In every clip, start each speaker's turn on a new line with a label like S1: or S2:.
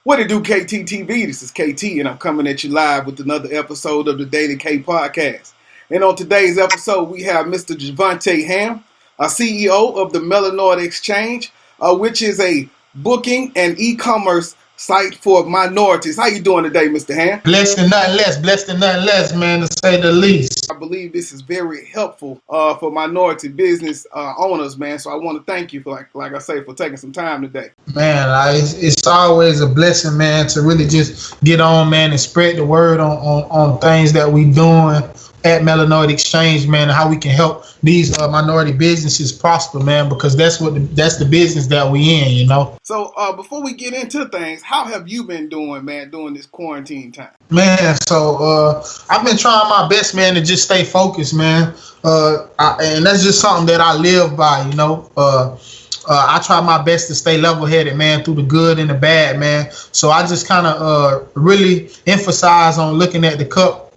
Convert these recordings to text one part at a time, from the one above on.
S1: What it do, KTTeeV? This is KT, and I'm coming at you live with another episode of the Daily K Podcast. And on today's episode, we have Mr. Javante Ham, CEO of the Melanoid Exchange, which is a booking and e-commerce site for minorities. How you doing today, Mr. Ham?
S2: Blessed and nothing less, man, to say the least.
S1: I believe this is very helpful for minority business owners, man. So I want to thank you for, like I say, for taking some time today.
S2: Man, it's always a blessing, man, to really just get on, man, and spread the word on things that we doing at Melanoid Exchange, man, and how we can help these minority businesses prosper, man, because that's the business that we in, you know.
S1: So before we get into things, how have you been doing, man, during this quarantine time?
S2: Man, so I've been trying my best, man, to just stay focused, man, and that's just something that I live by, you know. I try my best to stay level-headed, man, through the good and the bad, man. So I just kind of really emphasize on looking at the cup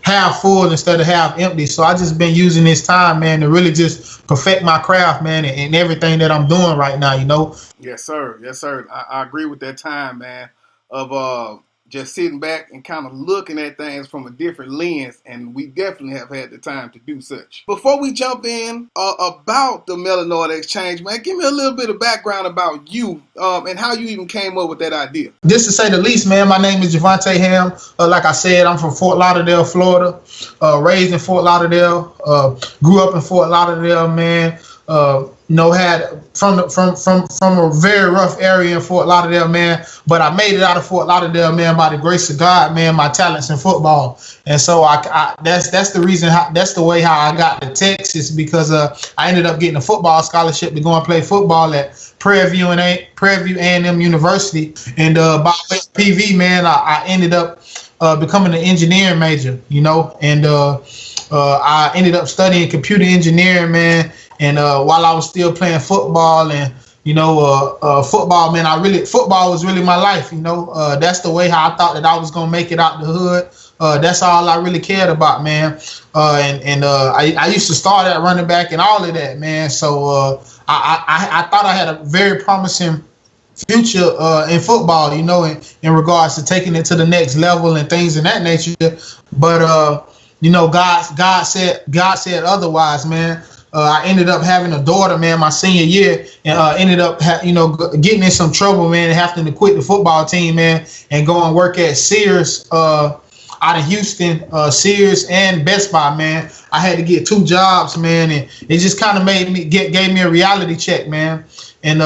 S2: half full instead of half empty. So I just been using this time, man, to really just perfect my craft, man, and everything that I'm doing right now, you know.
S1: Yes, sir. Yes, sir. I agree with that time, man, of just sitting back and kind of looking at things from a different lens, and we definitely have had the time to do such. Before we jump in about the Melanoid Exchange, man, give me a little bit of background about you and how you even came up with that idea.
S2: Just to say the least, man, my name is Javante Ham. Like I said, I'm from Fort Lauderdale, Florida, raised in Fort Lauderdale, grew up in Fort Lauderdale, man. Had from a very rough area in Fort Lauderdale, man, but I made it out of Fort Lauderdale, man, by the grace of God, man, my talents in football. And so that's the reason that's the way how I got to Texas, because I ended up getting a football scholarship to go and play football at Prairie View A&M University, and by way of PV, man, I ended up becoming an engineering major, you know, and I ended up studying computer engineering, man. And while I was still playing football, and you know, football, man, football was really my life. You know, that's the way how I thought that I was gonna make it out the hood. That's all I really cared about, man. I used to start at running back and all of that, man. So I thought I had a very promising future in football, you know, in regards to taking it to the next level and things of that nature. But you know, God said otherwise, man. I ended up having a daughter, man, my senior year, and ended up, getting in some trouble, man, and having to quit the football team, man, and go and work at Sears out of Houston, Sears and Best Buy, man. I had to get 2 jobs, man, and it just kind of gave me a reality check, man, and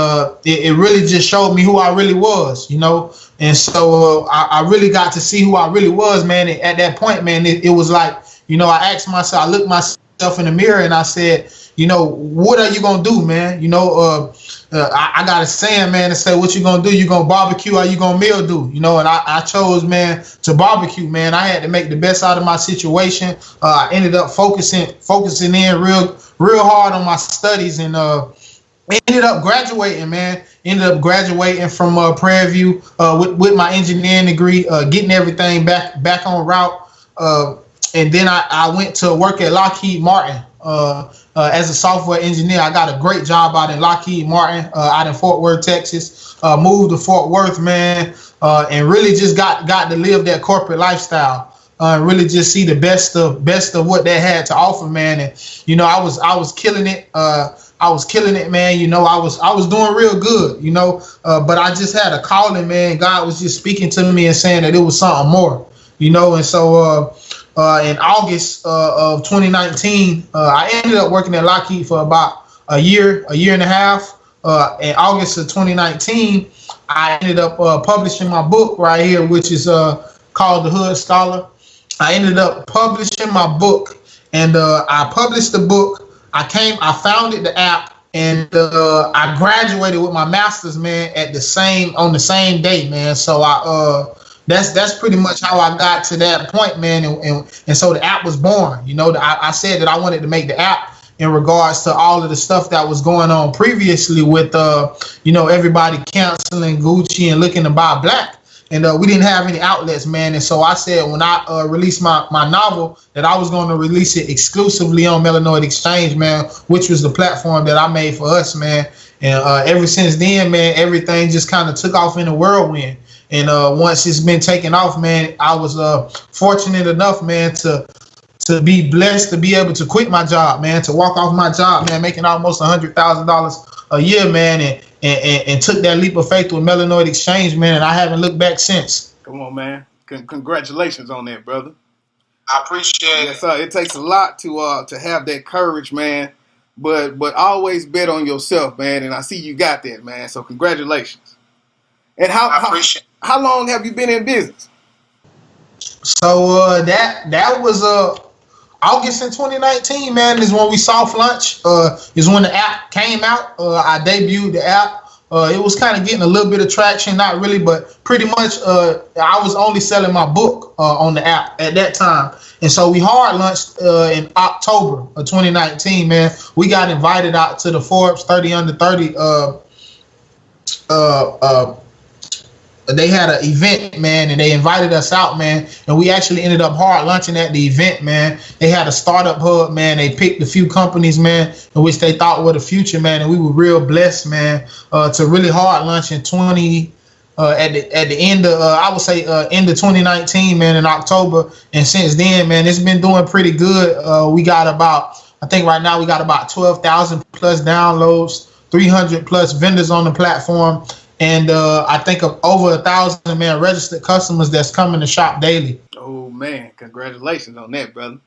S2: it really just showed me who I really was, you know. And so I really got to see who I really was, man. And at that point, man, it was like, you know, I asked myself, I looked myself in the mirror and I said, you know, what are you gonna do, man? You know, I got a saying, man, to say, what you gonna do? You gonna barbecue or you gonna meal do? You know, and I chose, man, to barbecue, man. I had to make the best out of my situation. I ended up focusing in real hard on my studies, and ended up graduating, man. Ended up graduating from Prairie View with my engineering degree, getting everything back on route. And then I went to work at Lockheed Martin as a software engineer. I got a great job out in Lockheed Martin, out in Fort Worth, Texas. Moved to Fort Worth, man, and really just got to live that corporate lifestyle. Really just see the best of what they had to offer, man. And you know, I was killing it. I was killing it, man. You know, I was doing real good, you know. But I just had a calling, man. God was just speaking to me and saying that it was something more, you know. And so in August of 2019, I ended up working at Lockheed for about a year and a half. In August of 2019, I ended up publishing my book right here, which is called The Hood Scholar. I ended up publishing my book, and I published the book. I founded the app, and I graduated with my master's, man, on the same day, man. So that's pretty much how I got to that point, man. And so the app was born. You know, I said that I wanted to make the app in regards to all of the stuff that was going on previously with, everybody canceling Gucci and looking to buy black. and we didn't have any outlets, man. And so I said when I released my novel that I was going to release it exclusively on Melanoid Exchange, man, which was the platform that I made for us, man. And ever since then, man, everything just kind of took off in a whirlwind. And once it's been taken off, man, I was fortunate enough, man, to be blessed to be able to quit my job, man, to walk off my job, man, making almost $100,000 a year, man, and took that leap of faith with Melanoid Exchange, man, and I haven't looked back since.
S1: Come on, man. Congratulations on that, brother.
S2: I appreciate it.
S1: Yes, sir. It takes a lot to have that courage, man. But always bet on yourself, man. And I see you got that, man. So congratulations. And how long have you been in business?
S2: So that was August in 2019, man, is when we soft launched. Is when the app came out. I debuted the app. It was kind of getting a little bit of traction, not really, but pretty much I was only selling my book on the app at that time. And so we hard launched in October of 2019, man. We got invited out to the Forbes 30 under 30 they had an event, man, and they invited us out, man, and we actually ended up hard launching at the event, man. They had a startup hub, man. They picked a few companies, man, in which they thought were the future, man, and we were real blessed, man, to really hard launch in at the end of I would say end of 2019, man, in October, and since then, man, it's been doing pretty good. We got I think right now we got about 12,000 plus downloads, 300 plus vendors on the platform. And I think of over 1,000, man, registered customers that's coming to shop daily.
S1: Oh, man. Congratulations on that, brother.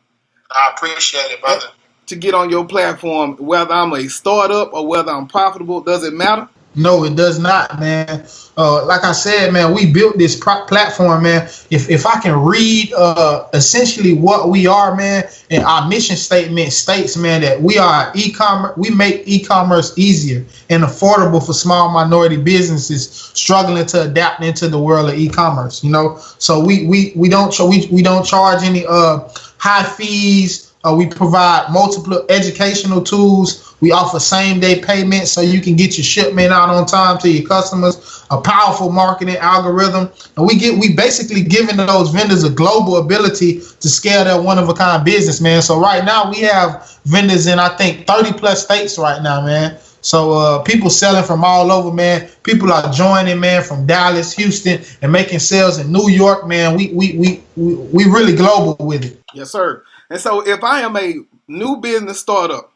S2: I appreciate it, brother.
S1: To get on your platform, whether I'm a startup or whether I'm profitable, does it matter?
S2: No, it does not, man. Like I said, man, we built this platform, man. If I can read essentially what we are, man, and our mission statement states, man, that we are e-commerce. We make e-commerce easier and affordable for small minority businesses struggling to adapt into the world of e-commerce. You know, so we don't charge any high fees. We provide multiple educational tools. We offer same-day payment so you can get your shipment out on time to your customers. A powerful marketing algorithm, and we basically giving those vendors a global ability to scale their one-of-a-kind business, man. So right now we have vendors in I think 30 plus states right now, man. So people selling from all over, man. People are joining, man, from Dallas, Houston, and making sales in New York, man. We really global with it.
S1: Yes, sir. And so if I am a new business startup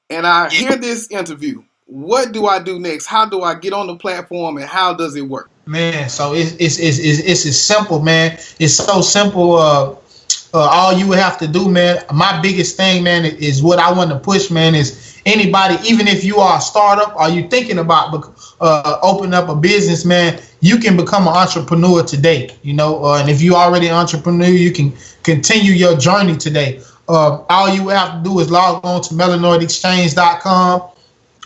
S1: and I hear this interview, what do I do next? How do I get on the platform and how does it work?
S2: Man, so it's as simple, man. It's so simple. All you would have to do, man, my biggest thing, man, is what I want to push, man, is anybody, even if you are a startup or you thinking about opening up a business, man, you can become an entrepreneur today, you know, and if you already an entrepreneur, you can continue your journey today. All you have to do is log on to melanoidexchange.com.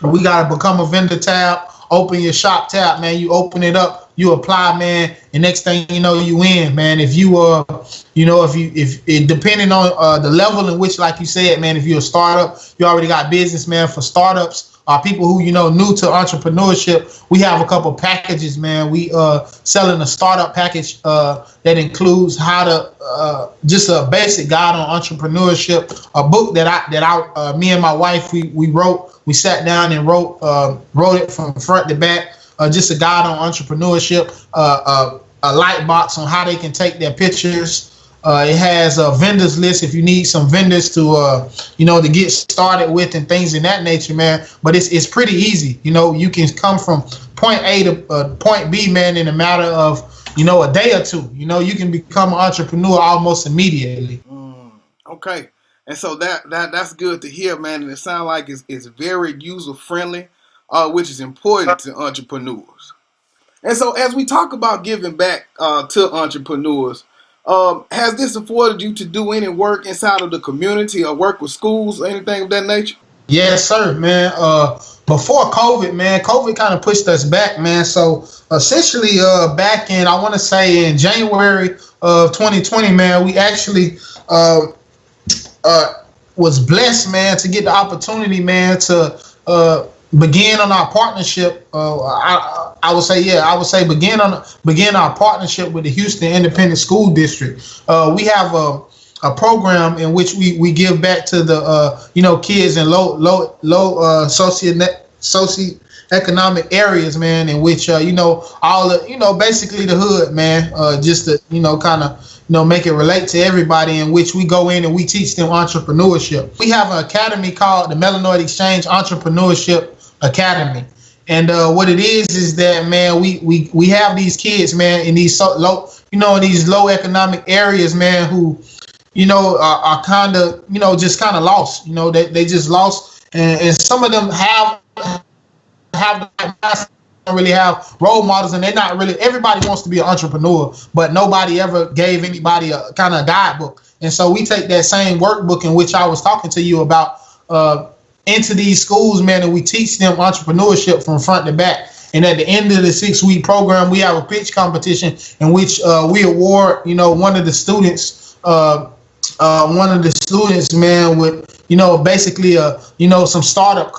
S2: We got to become a vendor tab, open your shop tab, man. You open it up, you apply, man, and next thing you know, you in, man. If you if depending on the level in which, like you said, man, if you're a startup, you already got business, man. For startups, people who, you know, new to entrepreneurship, we have a couple packages, man. We selling a startup package that includes how to just a basic guide on entrepreneurship, a book that I me and my wife we wrote. We sat down and wrote it from front to back. Just a guide on entrepreneurship, a light box on how they can take their pictures. It has a vendors list if you need some vendors to to get started with and things in that nature, man. But it's pretty easy. You know, you can come from point A to point B, man, in a matter of a day or two. You know, you can become an entrepreneur almost immediately.
S1: Okay. And so that's good to hear, man. And it sounds like it's very user friendly, which is important to entrepreneurs. And so as we talk about giving back to entrepreneurs, has this afforded you to do any work inside of the community or work with schools or anything of that nature?
S2: Yes, sir, man. Before COVID, man, COVID kind of pushed us back, man. So essentially, back in, I want to say in January of 2020, man, we actually was blessed, man, to get the opportunity, man, to begin on our partnership. I would say, yeah, I would say begin our partnership with the Houston Independent School District. We have a program in which we give back to the kids in low socioeconomic areas, man, in which all the basically the hood, man, just to kind of make it relate to everybody, in which we go in and we teach them entrepreneurship. We have an academy called the Melanoid Exchange Entrepreneurship Academy. And what it is that, man, we have these kids, man, in these low, in these low economic areas, man, who are kind of just kind of lost. They just lost, and some of them have don't really have role models, and they're not really. Everybody wants to be an entrepreneur, but nobody ever gave anybody a kind of guidebook. And so we take that same workbook in which I was talking to you about into these schools, man, and we teach them entrepreneurship from front to back. And at the end of the 6-week program, we have a pitch competition in which we award, one of the students, man, with basically some a startup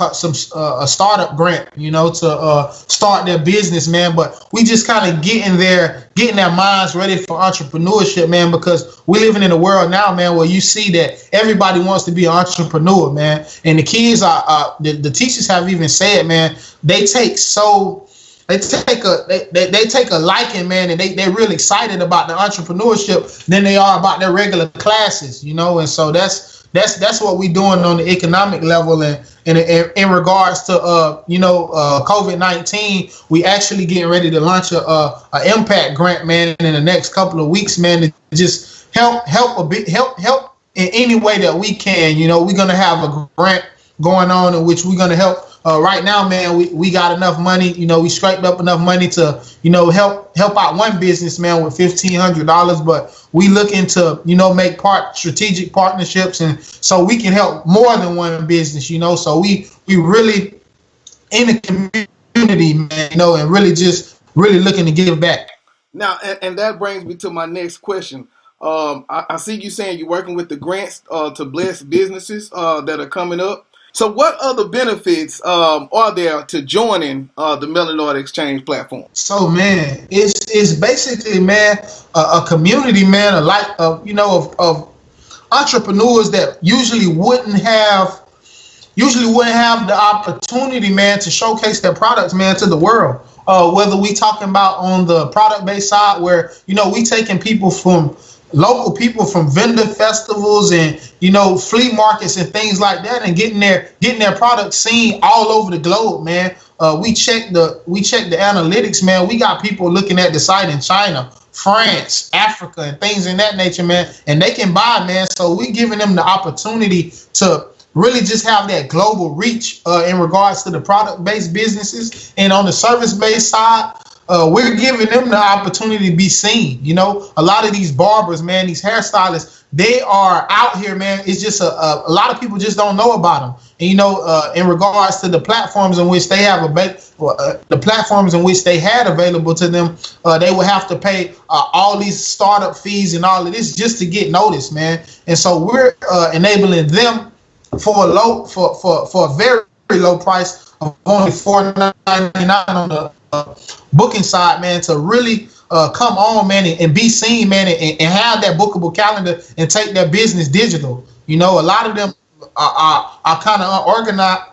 S2: grant, to start their business, man. But we just kind of getting their minds ready for entrepreneurship, man, because we're living in a world now, man, where you see that everybody wants to be an entrepreneur, man. And the kids are the teachers have even said, man, they take a liking, man, and they're really excited about the entrepreneurship than they are about their regular classes, and so that's what we're doing on the economic level. And in regards to COVID-19, we actually getting ready to launch a impact grant, man, in the next couple of weeks, man, to just help in any way that we can. We're gonna have a grant going on in which we're gonna help. Right now, man, we got enough money. We scraped up enough money to, help out one business, man, with $1,500. But we looking to, make strategic partnerships, and so we can help more than one business. So we really in the community, man, and really looking to give back.
S1: Now, and that brings me to my next question. I see you saying you're working with the grants to bless businesses that are coming up. So what other benefits are there to joining the Melanoid Exchange platform?
S2: So, man, it's basically, man, a community, man, of entrepreneurs that usually wouldn't have the opportunity, man, to showcase their products, man, to the world. Whether we talking about on the product-based side, where we taking local people from vendor festivals and flea markets and things like that, and getting their products seen all over the globe, man. We check the analytics, man. We got people looking at the site in China, France, Africa, and things in that nature, man, and they can buy, man. So we giving them the opportunity to really just have that global reach in regards to the product-based businesses. And on the service-based side, we're giving them the opportunity to be seen. A lot of these barbers, man, these hairstylists, they are out here, man. It's just a lot of people just don't know about them. And in regards to the platforms in which they have available to them, they will have to pay all these startup fees and all of this just to get noticed, man. And so we're enabling them for a very, very low price of only $4.99 on the booking side, man, to really come on, man, and be seen, man, and have that bookable calendar and take their business digital. A lot of them are kind of unorganized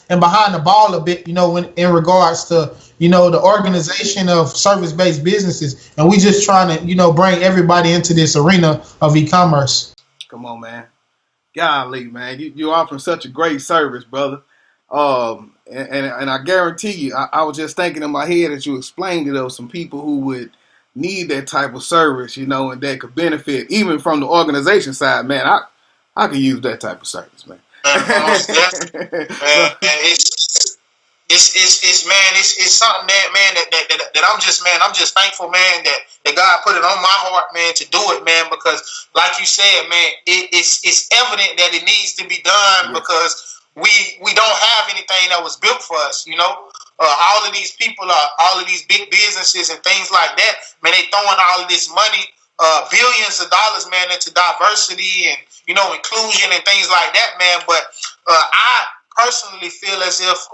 S2: and behind the ball a bit, when in regards to the organization of service-based businesses. And we just trying to bring everybody into this arena of e-commerce.
S1: Come on, man. Golly, man, you're offering such a great service, brother. And I guarantee you, I was just thinking in my head as you explained it, of some people who would need that type of service, and that could benefit even from the organization side, man. I could use that type of service, man.
S2: It's something that, man, that I'm just thankful, man, that God put it on my heart, man, to do it, man, because like you said, man, it's evident that it needs to be done. Yes. Because we don't have anything that was built for us, all of these people all of these big businesses and things like that, man, they throwing all of this money, billions of dollars, man, into diversity and inclusion and things like that, man. But I personally feel as if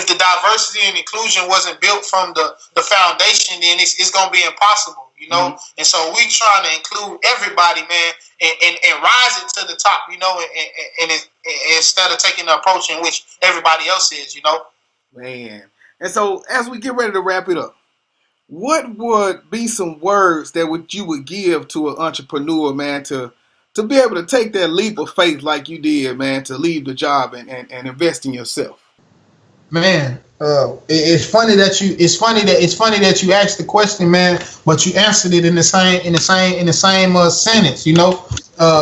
S2: the diversity and inclusion wasn't built from the foundation, then it's gonna be impossible, you know. Mm-hmm. And so we trying to include everybody, man, and rise it to the top, you know, and instead of taking the approach in which everybody else is, you know.
S1: Man. And so as we get ready to wrap it up, what would be some words that you would give to an entrepreneur, man, to be able to take that leap of faith like you did, man, to leave the job and invest in yourself?
S2: Man, it's funny that you asked the question, man, but you answered it in the same sentence. You know,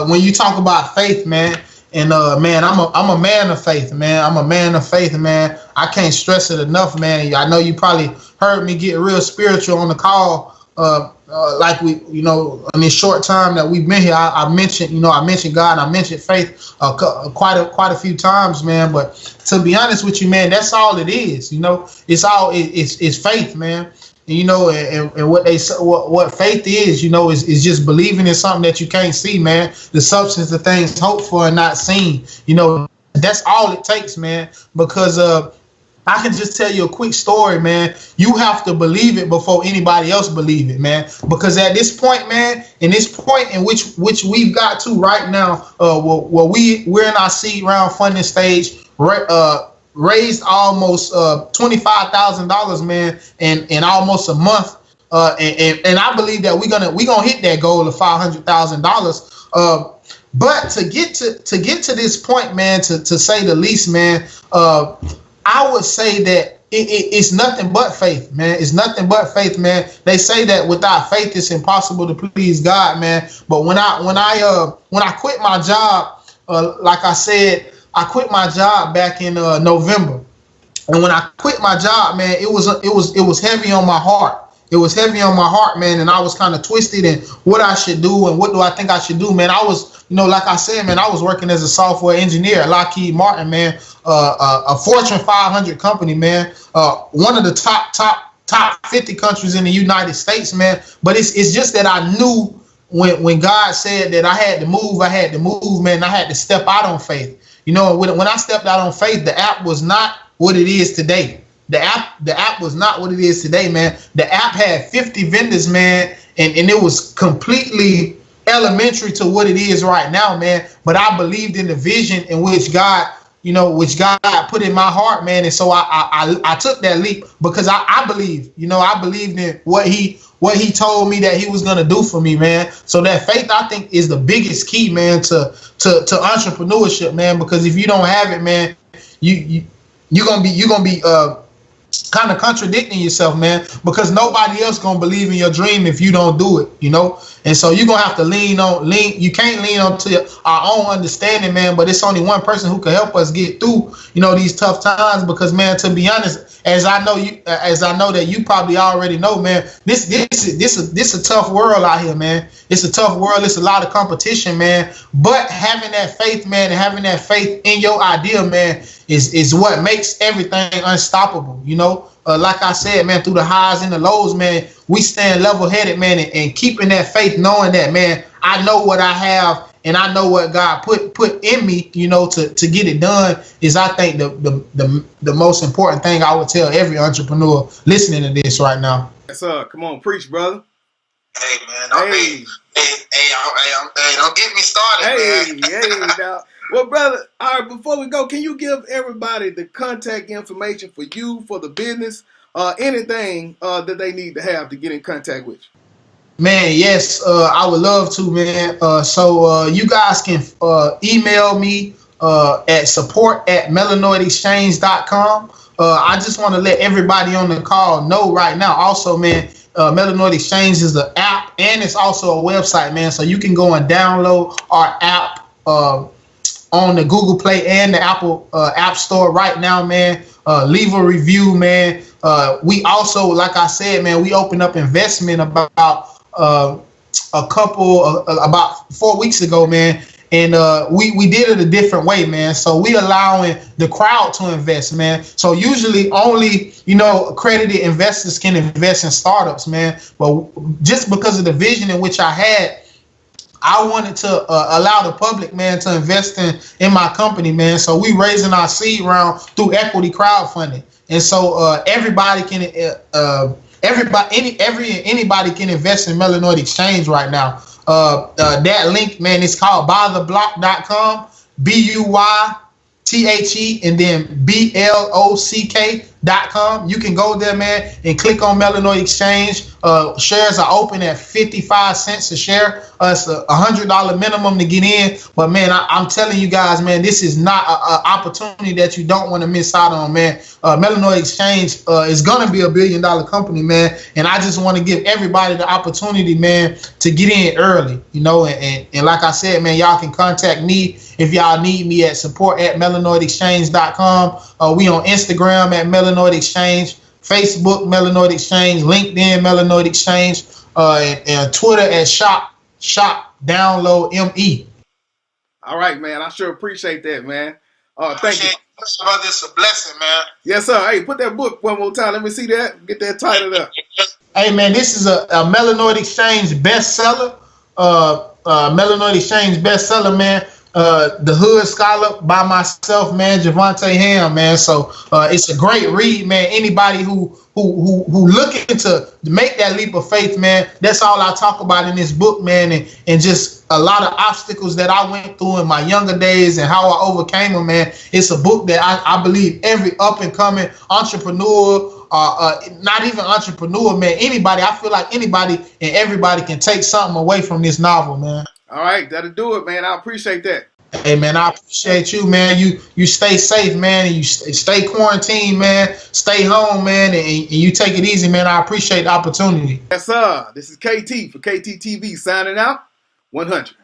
S2: when you talk about faith, man, and man, I'm a man of faith, man. I'm a man of faith, man. I can't stress it enough, man. I know you probably heard me get real spiritual on the call. Like we, you know, in this short time that we've been here, I mentioned God, I mentioned faith quite a few times, man. But to be honest with you, man, that's all it is. You know, it's faith, man. And, you know, and what faith is, you know, is just believing in something that you can't see, man. The substance of things hoped for and not seen. You know, that's all it takes, man. Because I can just tell you a quick story, man. You have to believe it before anybody else believe it, man. Because at this point, man, in this point in which we've got to right now, where we're in our seed round funding stage, raised almost $25,000, man, in almost a month, and I believe that we're gonna hit that goal of $500,000. But to get to this point, man, to say the least, man, I would say that it's nothing but faith, man. It's nothing but faith, man. They say that without faith, it's impossible to please God, man. But when I quit my job, like I said, I quit my job back in November, and when I quit my job, man, it was heavy on my heart. It was heavy on my heart, man, and I was kind of twisted in what I should do and what do I think I should do, man. I was, you know, like I said, man, I was working as a software engineer at Lockheed Martin, man, a Fortune 500 company, man, one of the top 50 countries in the United States, man. But it's just that I knew when God said that I had to move, man. I had to step out on faith. You know, when I stepped out on faith, the app was not what it is today. The app was not what it is today, man. The app had 50 vendors, man, and it was completely elementary to what it is right now, man. But I believed in the vision in which God put in my heart, man. And so I took that leap because I believe, you know, I believed in what he told me that he was going to do for me, man. So that faith, I think, is the biggest key, man, to entrepreneurship, man, because if you don't have it, man, you're going to be kind of contradicting yourself, man, because nobody else gonna believe in your dream if you don't do it, you know. And so you're gonna have to you can't lean on to our own understanding, man, but it's only one person who can help us get through, you know, these tough times. Because, man, to be honest, as I know that you probably already know, man, this a tough world out here, man. It's a tough world. It's a lot of competition, man. But having that faith, man, and having that faith in your idea, man, is what makes everything unstoppable, you know. Like I said, man, through the highs and the lows, man, we stand level-headed, man, and keeping that faith, knowing that, man, I know what I have and I know what God put in me, you know, to get it done is, I think, the most important thing I would tell every entrepreneur listening to this right now.
S1: Yes, sir. Come on, preach, brother.
S2: Hey, man. Don't get me started, man.
S1: Hey, now. Well, brother, all right, before we go, can you give everybody the contact information for you, for the business, anything that they need to have to get in contact with you?
S2: Man, yes, I would love to, man. So you guys can email me at support@melanoidexchange.com. I just want to let everybody on the call know right now also, man, Melanoid Exchange is an app and it's also a website, man. So you can go and download our app on the Google Play and the Apple App Store right now, man. Leave a review, man. We also, like I said, man, we opened up investment about 4 weeks ago, man. And we did it a different way, man. So we allowing the crowd to invest, man. So usually only, you know, accredited investors can invest in startups, man. But just because of the vision in which I had, I wanted to allow the public, man, to invest in my company, man. So we raising our seed round through equity crowdfunding, and so everybody can anybody can invest in Melanoid Exchange right now. That link, man, is called buytheblock.com. BUYTHE and then BLOCK.com. You can go there, man, and click on Melanoid Exchange. Shares are open at 55 cents a share. It's a $100 minimum to get in. But man, I'm telling you guys, man, this is not an opportunity that you don't want to miss out on, man. Melanoid Exchange is gonna be $1 billion company, man. And I just want to give everybody the opportunity, man, to get in early, you know. And like I said, man, y'all can contact me if y'all need me at support@melanoidexchange.com. We on Instagram at Melanoid Exchange, Facebook Melanoid Exchange, LinkedIn Melanoid Exchange, and Twitter at shop download ME.
S1: All right, man. I sure appreciate that, man. Thank you.
S2: Brother, it's a blessing, man.
S1: Yes, sir. Hey, put that book one more time. Let me see that. Get that titled up.
S2: Hey, man, this is a Melanoid Exchange bestseller. Melanoid Exchange bestseller, man. The Hood Scholar by myself, man, Javante Ham, man. So it's a great read, man. Anybody who looking to make that leap of faith, man, that's all I talk about in this book, man, and just a lot of obstacles that I went through in my younger days and how I overcame them, man. It's a book that I believe every up and coming entrepreneur, not even entrepreneur, man, anybody, I feel like anybody and everybody can take something away from this novel, man.
S1: All right, that'll do it, man. I appreciate that.
S2: Hey, man, I appreciate you, man. You stay safe, man, and you stay quarantined, man. Stay home, man, and you take it easy, man. I appreciate the opportunity.
S1: Yes, sir. This is KT for KTTeeV signing out. 100.